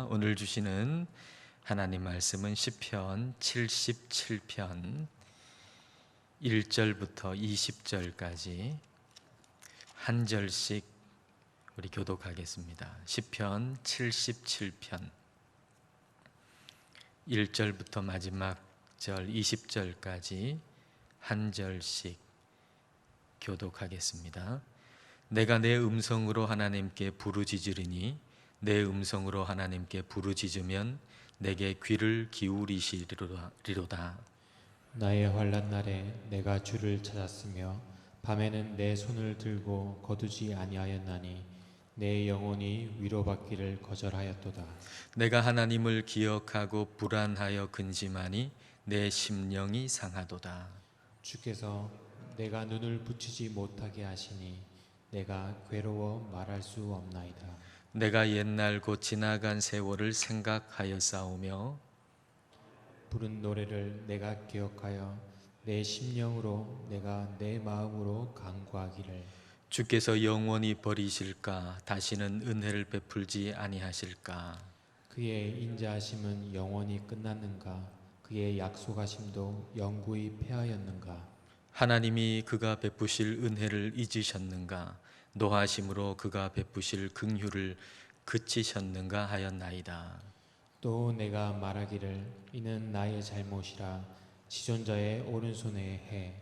반갑습니다. 오늘 주시는 하나님 말씀은 시편 77편 1절부터 20절까지 한 절씩 우리 교독하겠습니다. 시편 77편 1절부터 마지막 절 20절까지 한 절씩 교독하겠습니다. 내가 내 음성으로 하나님께 부르짖으리니 내 음성으로 하나님께 부르짖으면 내게 귀를 기울이시리로다. 나의 환난 날에 내가 주를 찾았으며 밤에는 내 손을 들고 거두지 아니하였나니 내 영혼이 위로받기를 거절하였도다. 내가 하나님을 기억하고 불안하여 근심하니 내 심령이 상하도다. 주께서 내가 눈을 붙이지 못하게 하시니 내가 괴로워 말할 수 없나이다. 내가 옛날 곧 지나간 세월을 생각하여 싸우며 부른 노래를 내가 기억하여 내 심령으로 내가 내 마음으로 간구하기를 주께서 영원히 버리실까 다시는 은혜를 베풀지 아니하실까. 그의 인자하심은 영원히 끝났는가 그의 약속하심도 영구히 패하였는가. 하나님이 그가 베푸실 은혜를 잊으셨는가 노하심으로 그가 베푸실 긍휼을 그치셨는가 하였나이다. 또 내가 말하기를 이는 나의 잘못이라 지존자의 오른손에 해.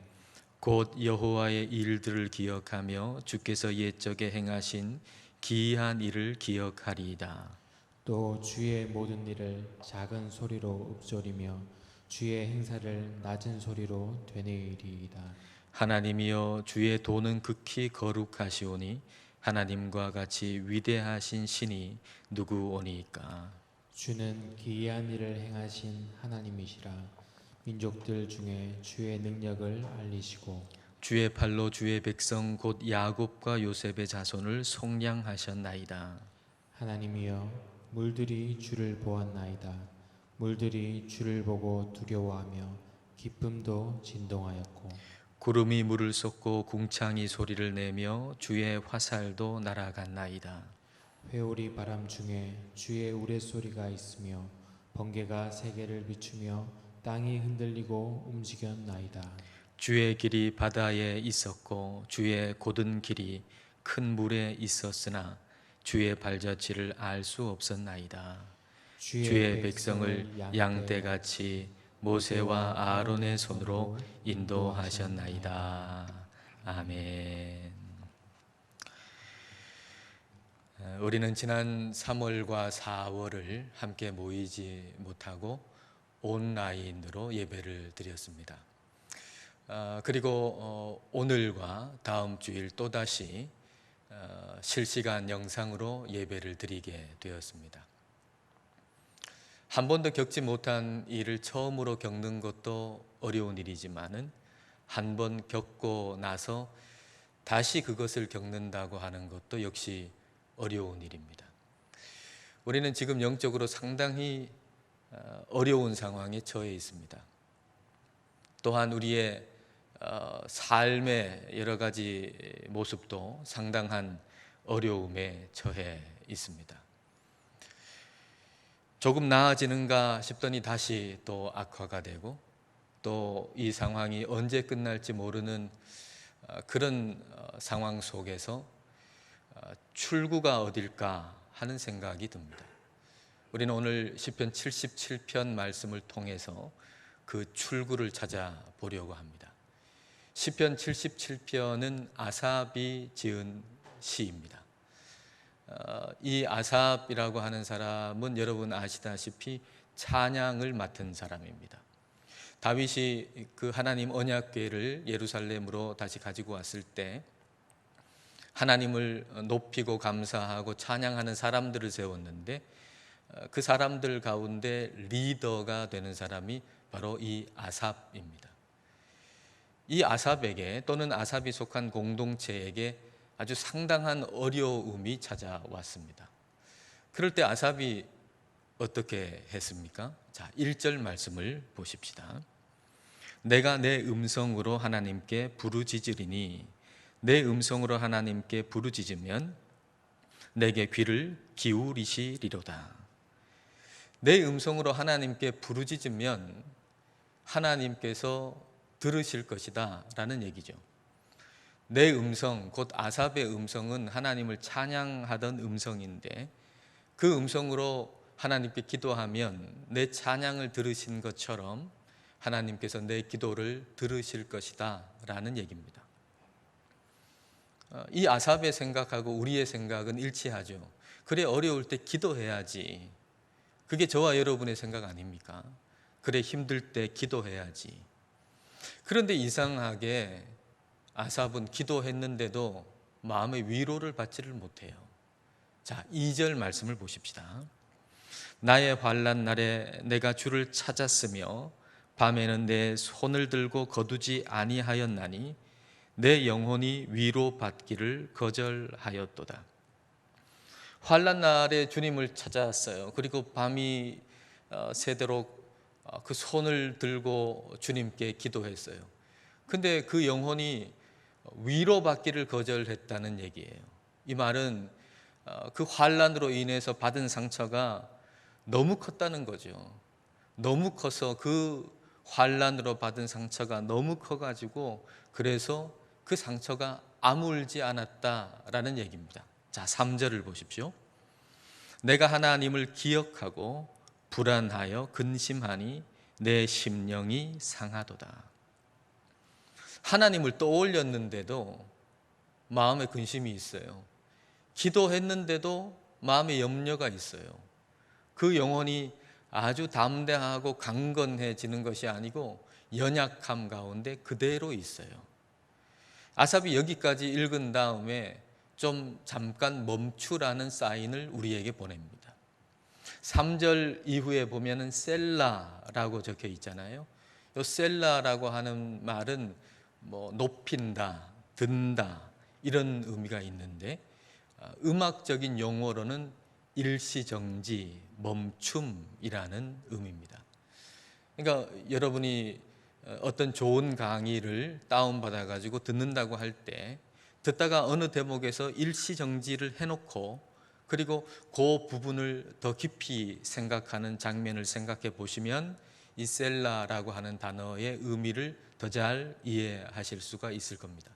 곧 여호와의 일들을 기억하며 주께서 옛적에 행하신 기이한 일을 기억하리이다. 또 주의 모든 일을 작은 소리로 읊조리며 주의 행사를 낮은 소리로 되뇌이리이다. 하나님이여 주의 도는 극히 거룩하시오니 하나님과 같이 위대하신 신이 누구오니까. 주는 기이한 일을 행하신 하나님이시라. 민족들 중에 주의 능력을 알리시고 주의 팔로 주의 백성 곧 야곱과 요셉의 자손을 속량하셨나이다. 하나님이여 물들이 주를 보았나이다. 물들이 주를 보고 두려워하며 기쁨도 진동하였고 구름이 물을 쏟고 궁창이 소리를 내며 주의 화살도 날아갔나이다. 회오리 바람 중에 주의 우레소리가 있으며 번개가 세계를 비추며 땅이 흔들리고 움직였나이다. 주의 길이 바다에 있었고 주의 곧은 길이 큰 물에 있었으나 주의 발자취를 알 수 없었나이다. 주의 백성을 양떼같이 모세와 아론의 손으로 인도하셨나이다. 아멘. 우리는 지난 3월과 4월을 함께 모이지 못하고 온라인으로 예배를 드렸습니다. 그리고 오늘과 다음 주일 또다시 실시간 영상으로 예배를 드리게 되었습니다. 한 번도 겪지 못한 일을 처음으로 겪는 것도 어려운 일이지만은 한 번 겪고 나서 다시 그것을 겪는다고 하는 것도 역시 어려운 일입니다. 우리는 지금 영적으로 상당히 어려운 상황에 처해 있습니다. 또한 우리의 삶의 여러 가지 모습도 상당한 어려움에 처해 있습니다. 조금 나아지는가 싶더니 다시 또 악화가 되고 또 이 상황이 언제 끝날지 모르는 그런 상황 속에서 출구가 어딜까 하는 생각이 듭니다. 우리는 오늘 시편 77편 말씀을 통해서 그 출구를 찾아보려고 합니다. 시편 77편은 아삽이 지은 시입니다. 이 아삽이라고 하는 사람은 여러분 아시다시피 찬양을 맡은 사람입니다. 다윗이 그 하나님 언약궤를 예루살렘으로 다시 가지고 왔을 때 하나님을 높이고 감사하고 찬양하는 사람들을 세웠는데 그 사람들 가운데 리더가 되는 사람이 바로 이 아삽입니다. 이 아삽에게 또는 아삽이 속한 공동체에게 아주 상당한 어려움이 찾아왔습니다. 그럴 때 아삽이 어떻게 했습니까? 자, 1절 말씀을 보십시다. 내가 내 음성으로 하나님께 부르짖으리니 내 음성으로 하나님께 부르짖으면 내게 귀를 기울이시리로다. 내 음성으로 하나님께 부르짖으면 하나님께서 들으실 것이다 라는 얘기죠. 내 음성, 곧 아삽의 음성은 하나님을 찬양하던 음성인데 그 음성으로 하나님께 기도하면 내 찬양을 들으신 것처럼 하나님께서 내 기도를 들으실 것이다 라는 얘기입니다. 이 아삽의 생각하고 우리의 생각은 일치하죠. 그래, 어려울 때 기도해야지. 그게 저와 여러분의 생각 아닙니까? 그래, 힘들 때 기도해야지. 그런데 이상하게 아삽은 기도했는데도 마음의 위로를 받지를 못해요. 자, 2절 말씀을 보십시다. 나의 환난 날에 내가 주를 찾았으며 밤에는 내 손을 들고 거두지 아니하였나니 내 영혼이 위로받기를 거절하였도다. 환난 날에 주님을 찾아왔어요. 그리고 밤이 새도록 그 손을 들고 주님께 기도했어요. 근데 그 영혼이 위로받기를 거절했다는 얘기예요. 이 말은 그 환난으로 인해서 받은 상처가 너무 컸다는 거죠. 너무 커서 그 환난으로 받은 상처가 너무 커가지고 그래서 그 상처가 아물지 않았다라는 얘기입니다. 자, 3절을 보십시오. 내가 하나님을 기억하고 불안하여 근심하니 내 심령이 상하도다. 하나님을 떠올렸는데도 마음에 근심이 있어요. 기도했는데도 마음에 염려가 있어요. 그 영혼이 아주 담대하고 강건해지는 것이 아니고 연약함 가운데 그대로 있어요. 아삽이 여기까지 읽은 다음에 좀 잠깐 멈추라는 사인을 우리에게 보냅니다. 3절 이후에 보면은 셀라라고 적혀 있잖아요. 이 셀라라고 하는 말은 높인다, 든다 이런 의미가 있는데 음악적인 용어로는 일시정지, 멈춤이라는 의미입니다. 그러니까 여러분이 어떤 좋은 강의를 다운받아 가지고 듣는다고 할 때 듣다가 어느 대목에서 일시정지를 해놓고 그리고 그 부분을 더 깊이 생각하는 장면을 생각해 보시면 이 셀라라고 하는 단어의 의미를 더 잘 이해하실 수가 있을 겁니다.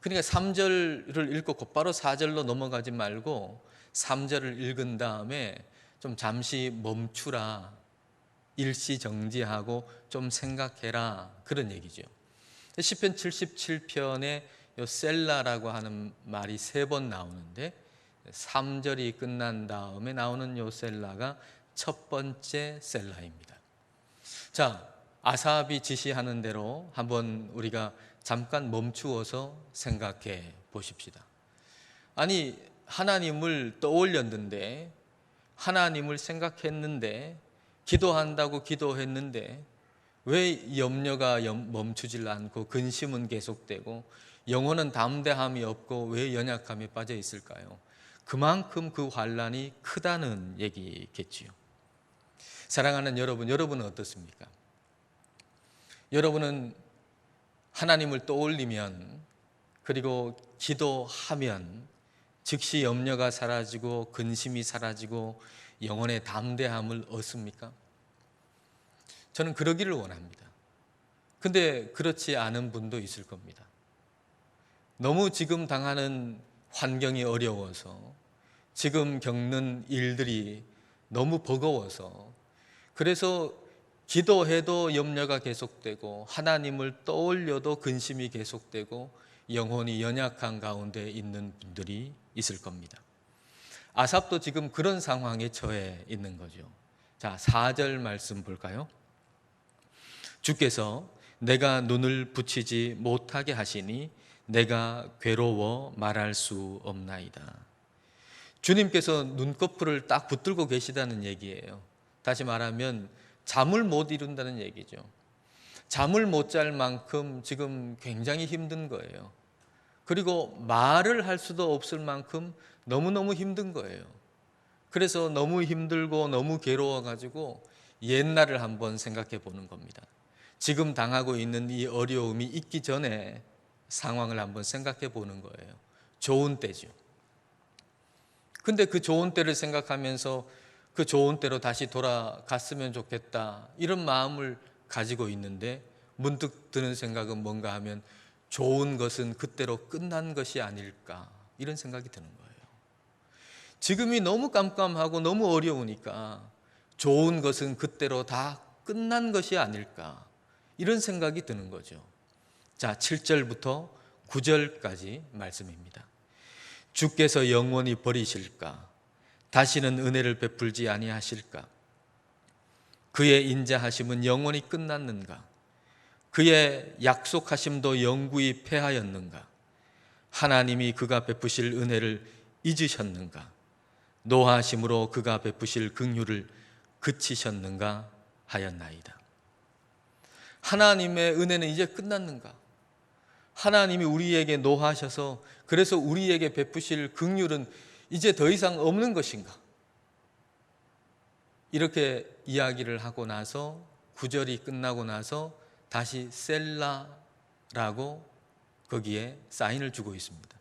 그러니까 3절을 읽고 곧바로 4절로 넘어가지 말고 3절을 읽은 다음에 좀 잠시 멈추라, 일시정지하고 좀 생각해라 그런 얘기죠. 시편 77편에 요 셀라라고 하는 말이 3번 나오는데 3절이 끝난 다음에 나오는 요 셀라가 첫 번째 셀라입니다. 자, 아삽이 지시하는 대로 한번 우리가 잠깐 멈추어서 생각해 보십시다. 아니, 하나님을 떠올렸는데, 하나님을 생각했는데, 기도한다고 기도했는데 왜 염려가 멈추질 않고 근심은 계속되고 영혼은 담대함이 없고 왜 연약함에 빠져 있을까요? 그만큼 그 환난이 크다는 얘기겠지요. 사랑하는 여러분, 여러분은 어떻습니까? 여러분은 하나님을 떠올리면 그리고 기도하면 즉시 염려가 사라지고 근심이 사라지고 영혼의 담대함을 얻습니까? 저는 그러기를 원합니다. 근데 그렇지 않은 분도 있을 겁니다. 너무 지금 당하는 환경이 어려워서 지금 겪는 일들이 너무 버거워서 그래서 기도해도 염려가 계속되고 하나님을 떠올려도 근심이 계속되고 영혼이 연약한 가운데 있는 분들이 있을 겁니다. 아삽도 지금 그런 상황에 처해 있는 거죠. 자, 4절 말씀 볼까요? 주께서 내가 눈을 붙이지 못하게 하시니 내가 괴로워 말할 수 없나이다. 주님께서 눈꺼풀을 딱 붙들고 계시다는 얘기예요. 다시 말하면 잠을 못 이룬다는 얘기죠. 잠을 못 잘 만큼 지금 굉장히 힘든 거예요. 그리고 말을 할 수도 없을 만큼 너무너무 힘든 거예요. 그래서 너무 힘들고 너무 괴로워가지고 옛날을 한번 생각해 보는 겁니다. 지금 당하고 있는 이 어려움이 있기 전에 상황을 한번 생각해 보는 거예요. 좋은 때죠. 근데 그 좋은 때를 생각하면서 그 좋은 때로 다시 돌아갔으면 좋겠다, 이런 마음을 가지고 있는데 문득 드는 생각은 뭔가 하면 좋은 것은 그때로 끝난 것이 아닐까, 이런 생각이 드는 거예요. 지금이 너무 깜깜하고 너무 어려우니까 좋은 것은 그때로 다 끝난 것이 아닐까, 이런 생각이 드는 거죠. 자, 7절부터 9절까지 말씀입니다. 주께서 영원히 버리실까? 다시는 은혜를 베풀지 아니하실까? 그의 인자하심은 영원히 끝났는가? 그의 약속하심도 영구히 패하였는가? 하나님이 그가 베푸실 은혜를 잊으셨는가? 노하심으로 그가 베푸실 긍휼을 그치셨는가 하였나이다. 하나님의 은혜는 이제 끝났는가? 하나님이 우리에게 노하셔서 그래서 우리에게 베푸실 긍휼은 이제 더 이상 없는 것인가? 이렇게 이야기를 하고 나서 9절이 끝나고 나서 다시 셀라라고 거기에 사인을 주고 있습니다.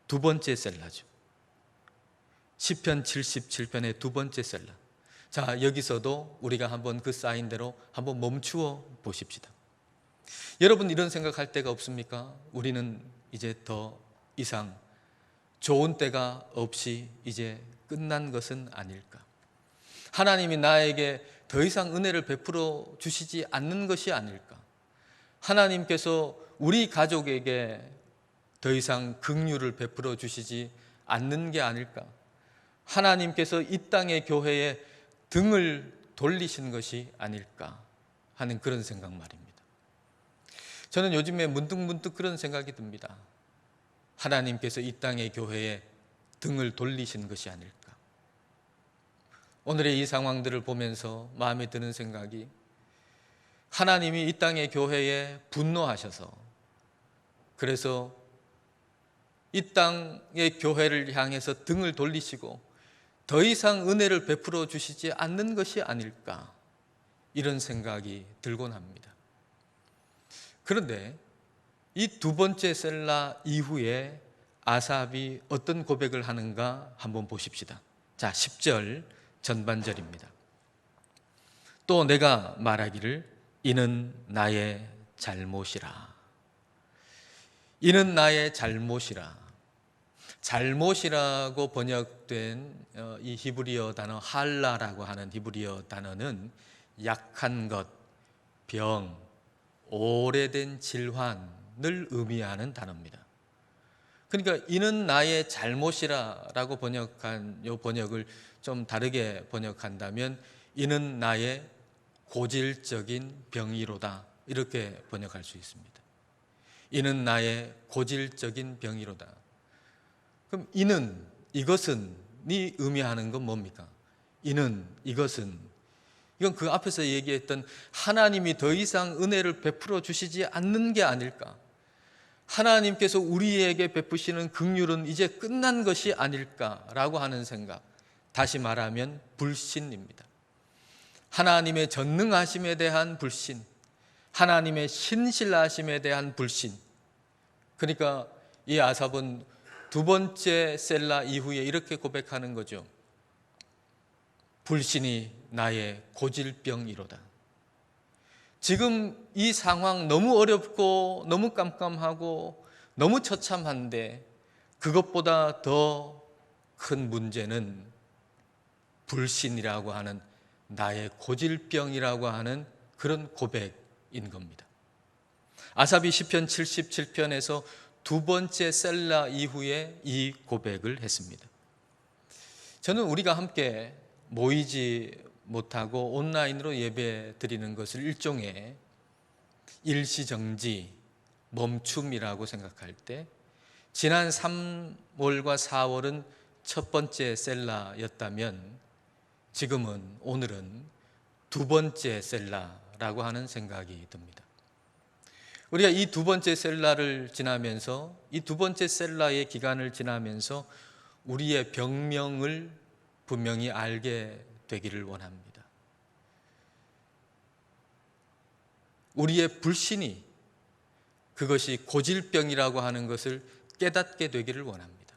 두 번째 셀라죠. 시편 77편의 두 번째 셀라. 자, 여기서도 우리가 한번 그 사인대로 한번 멈추어 보십시다. 여러분, 이런 생각할 때가 없습니까? 우리는 이제 더 이상 좋은 때가 없이 이제 끝난 것은 아닐까? 하나님이 나에게 더 이상 은혜를 베풀어 주시지 않는 것이 아닐까? 하나님께서 우리 가족에게 더 이상 긍휼을 베풀어 주시지 않는 게 아닐까? 하나님께서 이 땅의 교회에 등을 돌리신 것이 아닐까 하는 그런 생각 말입니다. 저는 요즘에 문득문득 그런 생각이 듭니다. 하나님께서 이 땅의 교회에 등을 돌리신 것이 아닐까? 오늘의 이 상황들을 보면서 마음에 드는 생각이, 하나님이 이 땅의 교회에 분노하셔서 그래서 이 땅의 교회를 향해서 등을 돌리시고 더 이상 은혜를 베풀어 주시지 않는 것이 아닐까, 이런 생각이 들곤 합니다. 그런데 이 두 번째 셀라 이후에 아삽이 어떤 고백을 하는가 한번 보십시다. 자, 10절 전반절입니다. 또 내가 말하기를 이는 나의 잘못이라. 이는 나의 잘못이라. 잘못이라고 번역된 이 히브리어 단어 할라라고 하는 히브리어 단어는 약한 것, 병, 오래된 질환을 의미하는 단어입니다. 그러니까 이는 나의 잘못이라고 번역한 이 번역을 좀 다르게 번역한다면 이는 나의 고질적인 병이로다, 이렇게 번역할 수 있습니다. 이는 나의 고질적인 병이로다. 그럼 이는, 이것은 이 의미하는 건 뭡니까? 이는, 이것은, 이건 그 앞에서 얘기했던 하나님이 더 이상 은혜를 베풀어 주시지 않는 게 아닐까? 하나님께서 우리에게 베푸시는 긍휼은 이제 끝난 것이 아닐까라고 하는 생각, 다시 말하면 불신입니다. 하나님의 전능하심에 대한 불신, 하나님의 신실하심에 대한 불신. 그러니까 이 아삽은 두 번째 셀라 이후에 이렇게 고백하는 거죠. 불신이 나의 고질병이로다. 지금 이 상황 너무 어렵고 너무 깜깜하고 너무 처참한데 그것보다 더 큰 문제는 불신이라고 하는 나의 고질병이라고 하는 그런 고백인 겁니다. 아삽이 시편 77편에서 두 번째 셀라 이후에 이 고백을 했습니다. 저는 우리가 함께 모이지 못하고 온라인으로 예배 드리는 것을 일종의 일시정지, 멈춤이라고 생각할 때 지난 3월과 4월은 첫 번째 셀라였다면 지금은, 오늘은 두 번째 셀라라고 하는 생각이 듭니다. 우리가 이 두 번째 셀라를 지나면서, 이 두 번째 셀라의 기간을 지나면서 우리의 병명을 분명히 알게 되기를 원합니다. 우리의 불신이, 그것이 고질병이라고 하는 것을 깨닫게 되기를 원합니다.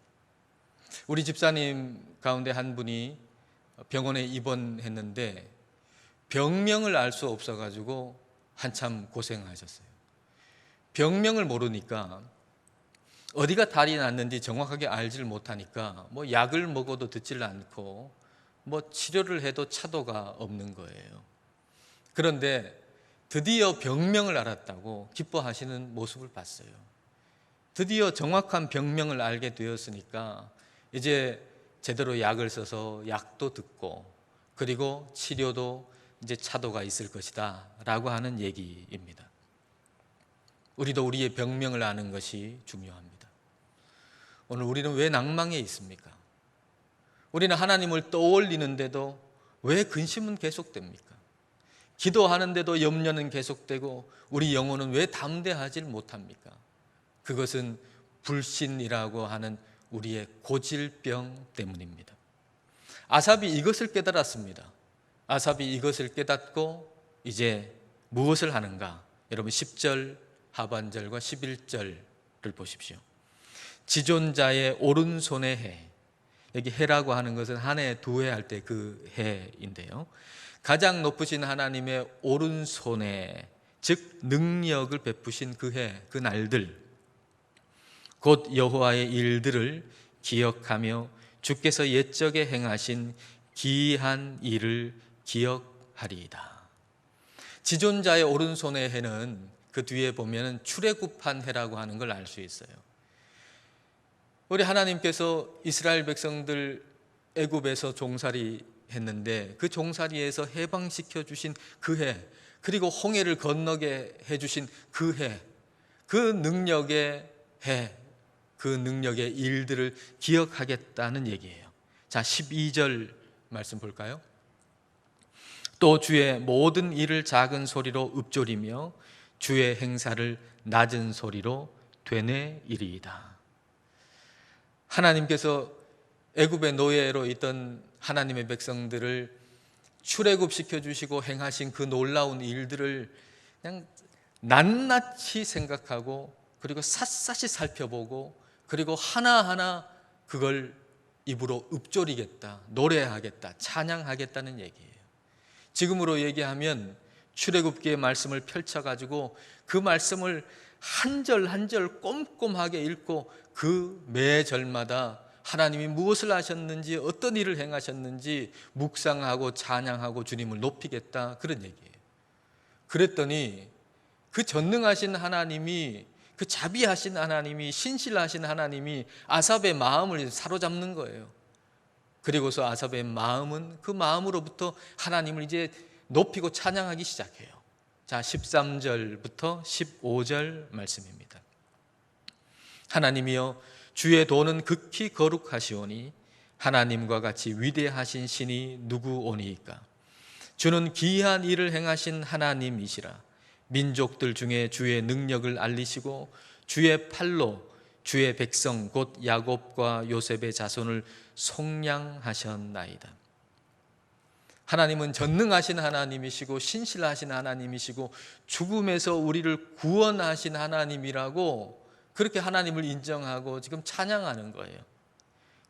우리 집사님 가운데 한 분이 병원에 입원했는데 병명을 알 수 없어가지고 한참 고생하셨어요. 병명을 모르니까 어디가 탈이 났는지 정확하게 알지를 못하니까 뭐 약을 먹어도 듣질 않고 뭐 치료를 해도 차도가 없는 거예요. 그런데 드디어 병명을 알았다고 기뻐하시는 모습을 봤어요. 드디어 정확한 병명을 알게 되었으니까 이제 제대로 약을 써서 약도 듣고 그리고 치료도 이제 차도가 있을 것이다 라고 하는 얘기입니다. 우리도 우리의 병명을 아는 것이 중요합니다. 오늘 우리는 왜 낭망에 있습니까? 우리는 하나님을 떠올리는데도 왜 근심은 계속됩니까? 기도하는데도 염려는 계속되고 우리 영혼은 왜 담대하지 못합니까? 그것은 불신이라고 하는 우리의 고질병 때문입니다. 아삽이 이것을 깨달았습니다. 아삽이 이것을 깨닫고 이제 무엇을 하는가? 여러분 10절 하반절과 11절을 보십시오. 지존자의 오른손의 해, 여기 해라고 하는 것은 한 해, 두 해 할 때 그 해인데요. 가장 높으신 하나님의 오른손에 즉 능력을 베푸신 그 해, 그 날들 곧 여호와의 일들을 기억하며 주께서 옛적에 행하신 기이한 일을 기억하리이다. 지존자의 오른손의 해는 그 뒤에 보면 출애굽한 해라고 하는 걸 알 수 있어요. 우리 하나님께서 이스라엘 백성들 애굽에서 종살이 했는데 그 종살이에서 해방시켜 주신 그 해, 그리고 홍해를 건너게 해 주신 그 해, 그 능력의 해, 그 능력의 일들을 기억하겠다는 얘기예요. 자, 12절 말씀 볼까요? 또 주의 모든 일을 작은 소리로 읊조리며 주의 행사를 낮은 소리로 되뇌이리이다. 하나님께서 애굽의 노예로 있던 하나님의 백성들을 출애굽시켜 주시고 행하신 그 놀라운 일들을 그냥 낱낱이 생각하고 그리고 샅샅이 살펴보고 그리고 하나하나 그걸 입으로 읊조리겠다, 노래하겠다, 찬양하겠다는 얘기예요. 지금으로 얘기하면 출애굽기의 말씀을 펼쳐가지고 그 말씀을 한 절 한 절 꼼꼼하게 읽고 그 매 절마다 하나님이 무엇을 하셨는지 어떤 일을 행하셨는지 묵상하고 찬양하고 주님을 높이겠다 그런 얘기예요. 그랬더니 그 전능하신 하나님이 그 자비하신 하나님이 신실하신 하나님이 아삽의 마음을 사로잡는 거예요. 그리고서 아삽의 마음은 그 마음으로부터 하나님을 이제 높이고 찬양하기 시작해요. 자, 13절부터 15절 말씀입니다. 하나님이여 주의 도는 극히 거룩하시오니 하나님과 같이 위대하신 신이 누구오니이까. 주는 기이한 일을 행하신 하나님이시라. 민족들 중에 주의 능력을 알리시고 주의 팔로 주의 백성 곧 야곱과 요셉의 자손을 속량하셨나이다. 하나님은 전능하신 하나님이시고 신실하신 하나님이시고 죽음에서 우리를 구원하신 하나님이라고 그렇게 하나님을 인정하고 지금 찬양하는 거예요.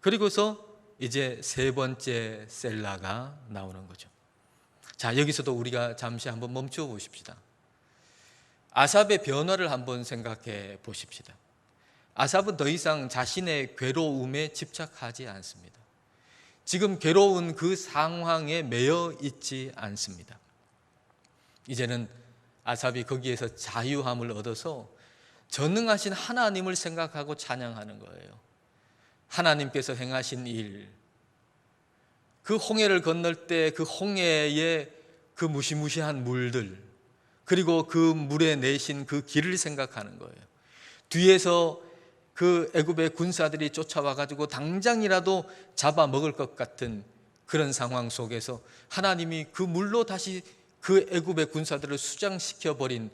그리고서 이제 세 번째 셀라가 나오는 거죠. 자, 여기서도 우리가 잠시 한번 멈춰 보십시다. 아삽의 변화를 한번 생각해 보십시다. 아삽은 더 이상 자신의 괴로움에 집착하지 않습니다. 지금 괴로운 그 상황에 매여 있지 않습니다. 이제는 아삽이 거기에서 자유함을 얻어서 전능하신 하나님을 생각하고 찬양하는 거예요. 하나님께서 행하신 일, 그 홍해를 건널 때 그 홍해의 그 무시무시한 물들, 그리고 그 물에 내신 그 길을 생각하는 거예요. 뒤에서 그 애굽의 군사들이 쫓아와 가지고 당장이라도 잡아먹을 것 같은 그런 상황 속에서 하나님이 그 물로 다시 그 애굽의 군사들을 수장시켜 버린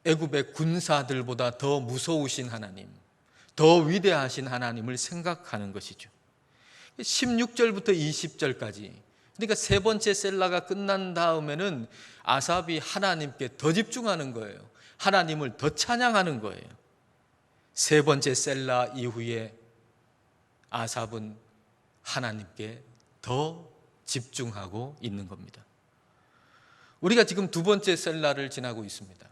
애굽의 군사들보다 더 무서우신 하나님, 더 위대하신 하나님을 생각하는 것이죠. 16절부터 20절까지, 그러니까 세 번째 셀라가 끝난 다음에는 아삽이 하나님께 더 집중하는 거예요. 하나님을 더 찬양하는 거예요. 세 번째 셀라 이후에 아삽은 하나님께 더 집중하고 있는 겁니다. 우리가 지금 두 번째 셀라를 지나고 있습니다.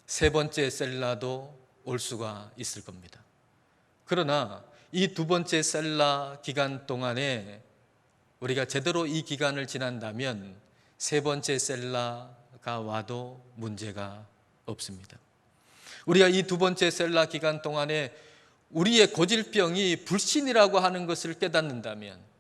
세 번째 셀라도 올 수가 있을 겁니다. 그러나 이 두 번째 셀라 기간 동안에 우리가 제대로 이 기간을 지난다면 세 번째 셀라가 와도 문제가 없습니다. 우리가 이 두 번째 셀라 기간 동안에 우리의 고질병이 불신이라고 하는 것을 깨닫는다면,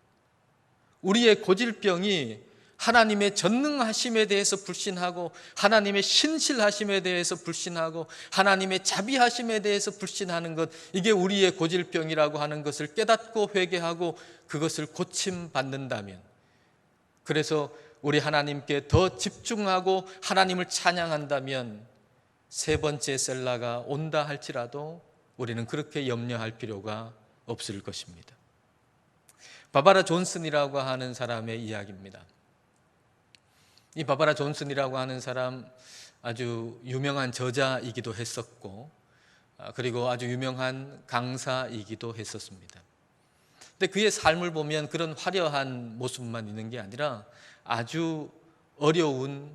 우리의 고질병이 하나님의 전능하심에 대해서 불신하고 하나님의 신실하심에 대해서 불신하고 하나님의 자비하심에 대해서 불신하는 것, 이게 우리의 고질병이라고 하는 것을 깨닫고 회개하고 그것을 고침받는다면, 그래서 우리 하나님께 더 집중하고 하나님을 찬양한다면 세 번째 셀라가 온다 할지라도 우리는 그렇게 염려할 필요가 없을 것입니다. 바바라 존슨이라고 하는 사람의 이야기입니다. 이 바바라 존슨이라고 하는 사람 아주 유명한 저자이기도 했었고, 그리고 아주 유명한 강사이기도 했었습니다. 근데 그의 삶을 보면 그런 화려한 모습만 있는 게 아니라 아주 어려운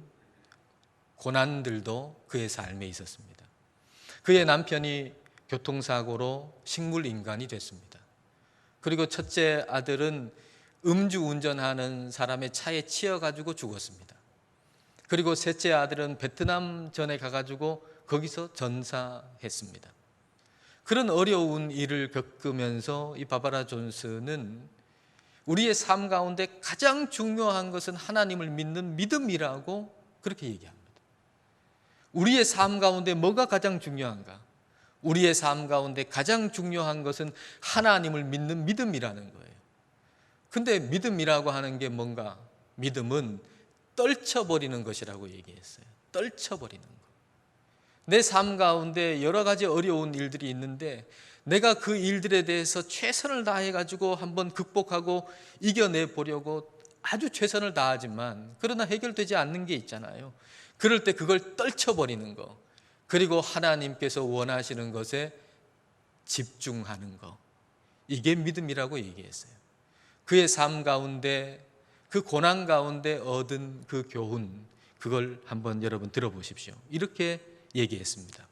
고난들도 그의 삶에 있었습니다. 그의 남편이 교통사고로 식물인간이 됐습니다. 그리고 첫째 아들은 음주운전하는 사람의 차에 치여가지고 죽었습니다. 그리고 셋째 아들은 베트남전에 가가지고 거기서 전사했습니다. 그런 어려운 일을 겪으면서 이 바바라 존슨은 우리의 삶 가운데 가장 중요한 것은 하나님을 믿는 믿음이라고 그렇게 얘기합니다. 우리의 삶 가운데 뭐가 가장 중요한가? 우리의 삶 가운데 가장 중요한 것은 하나님을 믿는 믿음이라는 거예요. 근데 믿음이라고 하는 게 뭔가? 믿음은 떨쳐버리는 것이라고 얘기했어요. 떨쳐버리는 것. 내 삶 가운데 여러 가지 어려운 일들이 있는데 내가 그 일들에 대해서 최선을 다해가지고 한번 극복하고 이겨내 보려고 아주 최선을 다하지만 그러나 해결되지 않는 게 있잖아요. 그럴 때 그걸 떨쳐버리는 거, 그리고 하나님께서 원하시는 것에 집중하는 거, 이게 믿음이라고 얘기했어요. 그의 삶 가운데, 그 고난 가운데 얻은 그 교훈, 그걸 한번 여러분 들어보십시오. 이렇게 얘기했습니다.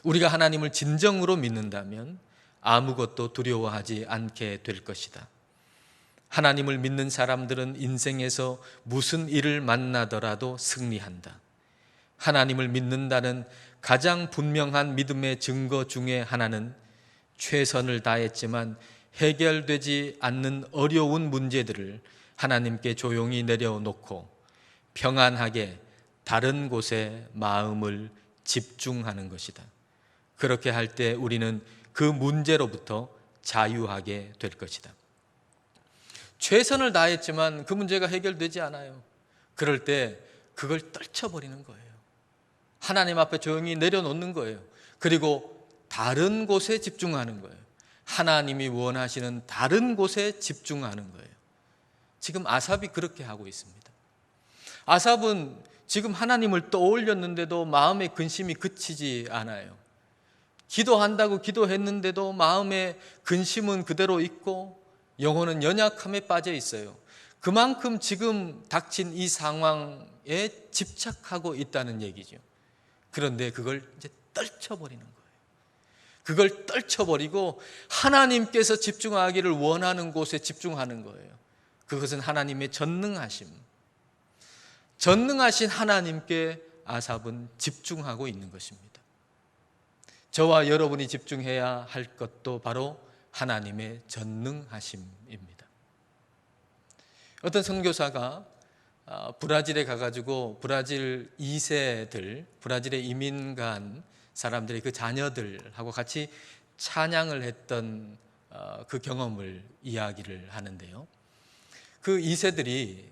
우리가 하나님을 진정으로 믿는다면 아무것도 두려워하지 않게 될 것이다. 하나님을 믿는 사람들은 인생에서 무슨 일을 만나더라도 승리한다. 하나님을 믿는다는 가장 분명한 믿음의 증거 중에 하나는 최선을 다했지만 해결되지 않는 어려운 문제들을 하나님께 조용히 내려놓고 평안하게 다른 곳에 마음을 집중하는 것이다. 그렇게 할 때 우리는 그 문제로부터 자유하게 될 것이다. 최선을 다했지만 그 문제가 해결되지 않아요. 그럴 때 그걸 떨쳐버리는 거예요. 하나님 앞에 조용히 내려놓는 거예요. 그리고 다른 곳에 집중하는 거예요. 하나님이 원하시는 다른 곳에 집중하는 거예요. 지금 아삽이 그렇게 하고 있습니다. 아삽은 지금 하나님을 떠올렸는데도 마음의 근심이 그치지 않아요. 기도한다고 기도했는데도 마음의 근심은 그대로 있고 영혼은 연약함에 빠져 있어요. 그만큼 지금 닥친 이 상황에 집착하고 있다는 얘기죠. 그런데 그걸 이제 떨쳐버리는 거예요. 그걸 떨쳐버리고 하나님께서 집중하기를 원하는 곳에 집중하는 거예요. 그것은 하나님의 전능하심. 전능하신 하나님께 아삽은 집중하고 있는 것입니다. 저와 여러분이 집중해야 할 것도 바로 하나님의 전능하심입니다. 어떤 선교사가 브라질에 가가지고 브라질 2세들, 브라질에 이민 간 사람들의 그 자녀들하고 같이 찬양을 했던 그 경험을 이야기를 하는데요. 그 2세들이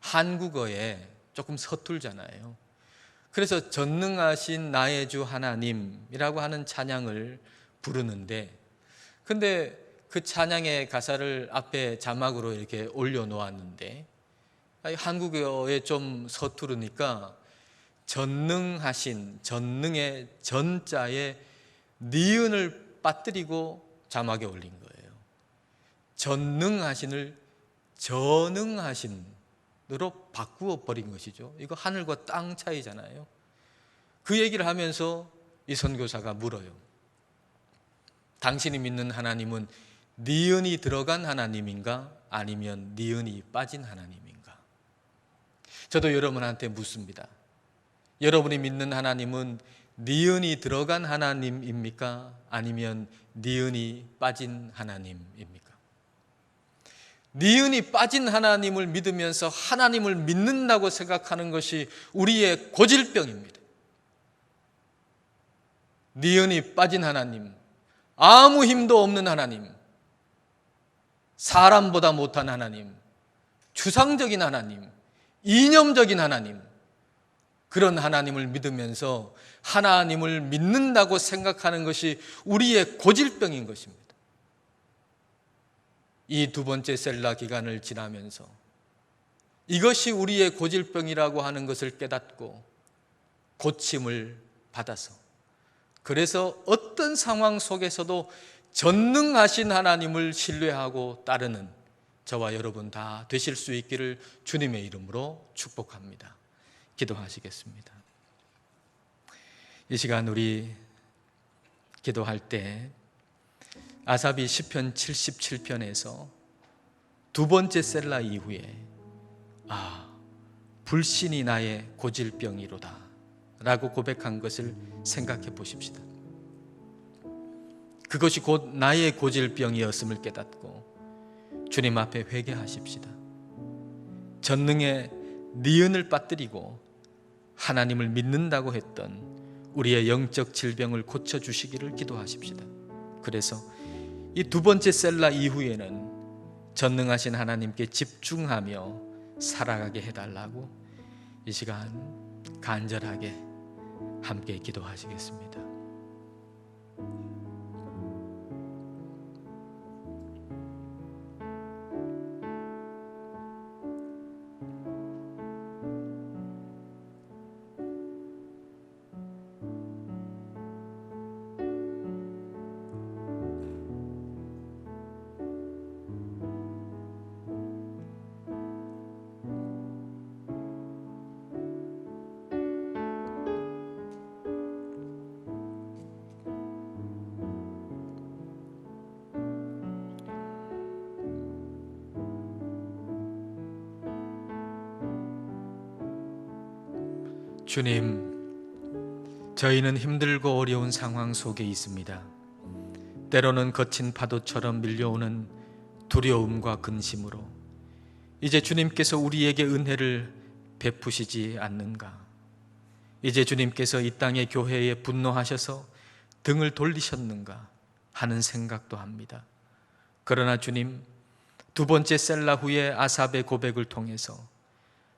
한국어에 조금 서툴잖아요. 그래서 전능하신 나의 주 하나님이라고 하는 찬양을 부르는데, 근데 그 찬양의 가사를 앞에 자막으로 이렇게 올려놓았는데 한국어에 좀 서투르니까 전능하신, 전능의 전자에 니은을 빠뜨리고 자막에 올린 거예요. 전능하신을 전능하신으로 바꾸어 버린 것이죠. 이거 하늘과 땅 차이잖아요. 그 얘기를 하면서 이 선교사가 물어요. 당신이 믿는 하나님은 니은이 들어간 하나님인가 아니면 니은이 빠진 하나님인가? 저도 여러분한테 묻습니다. 여러분이 믿는 하나님은 니은이 들어간 하나님입니까? 아니면 니은이 빠진 하나님입니까? 니은이 빠진 하나님을 믿으면서 하나님을 믿는다고 생각하는 것이 우리의 고질병입니다. 니은이 빠진 하나님, 아무 힘도 없는 하나님, 사람보다 못한 하나님, 추상적인 하나님, 이념적인 하나님, 그런 하나님을 믿으면서 하나님을 믿는다고 생각하는 것이 우리의 고질병인 것입니다. 이 두 번째 셀라 기간을 지나면서 이것이 우리의 고질병이라고 하는 것을 깨닫고 고침을 받아서, 그래서 어떤 상황 속에서도 전능하신 하나님을 신뢰하고 따르는 저와 여러분 다 되실 수 있기를 주님의 이름으로 축복합니다. 기도하시겠습니다. 이 시간 우리 기도할 때 아삽이 시편 77편에서 두 번째 셀라 이후에 불신이 나의 고질병이로다 라고 고백한 것을 생각해 보십시다. 그것이 곧 나의 고질병이었음을 깨닫고 주님 앞에 회개하십시다. 전능의 니은을 빠뜨리고 하나님을 믿는다고 했던 우리의 영적 질병을 고쳐주시기를 기도하십시다. 그래서 이 두 번째 셀라 이후에는 전능하신 하나님께 집중하며 살아가게 해달라고 이 시간 간절하게 함께 기도하시겠습니다. 주님, 저희는 힘들고 어려운 상황 속에 있습니다. 때로는 거친 파도처럼 밀려오는 두려움과 근심으로 이제 주님께서 우리에게 은혜를 베푸시지 않는가? 이제 주님께서 이 땅의 교회에 분노하셔서 등을 돌리셨는가 하는 생각도 합니다. 그러나 주님, 두 번째 셀라 후에 아삽의 고백을 통해서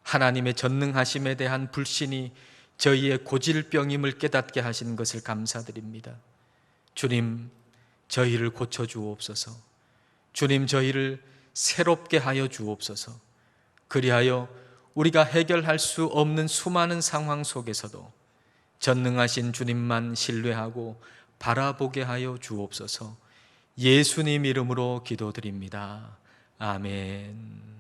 하나님의 전능하심에 대한 불신이 저희의 고질병임을 깨닫게 하신 것을 감사드립니다. 주님, 저희를 고쳐주옵소서. 주님, 저희를 새롭게 하여 주옵소서. 그리하여 우리가 해결할 수 없는 수많은 상황 속에서도 전능하신 주님만 신뢰하고 바라보게 하여 주옵소서. 예수님 이름으로 기도드립니다. 아멘.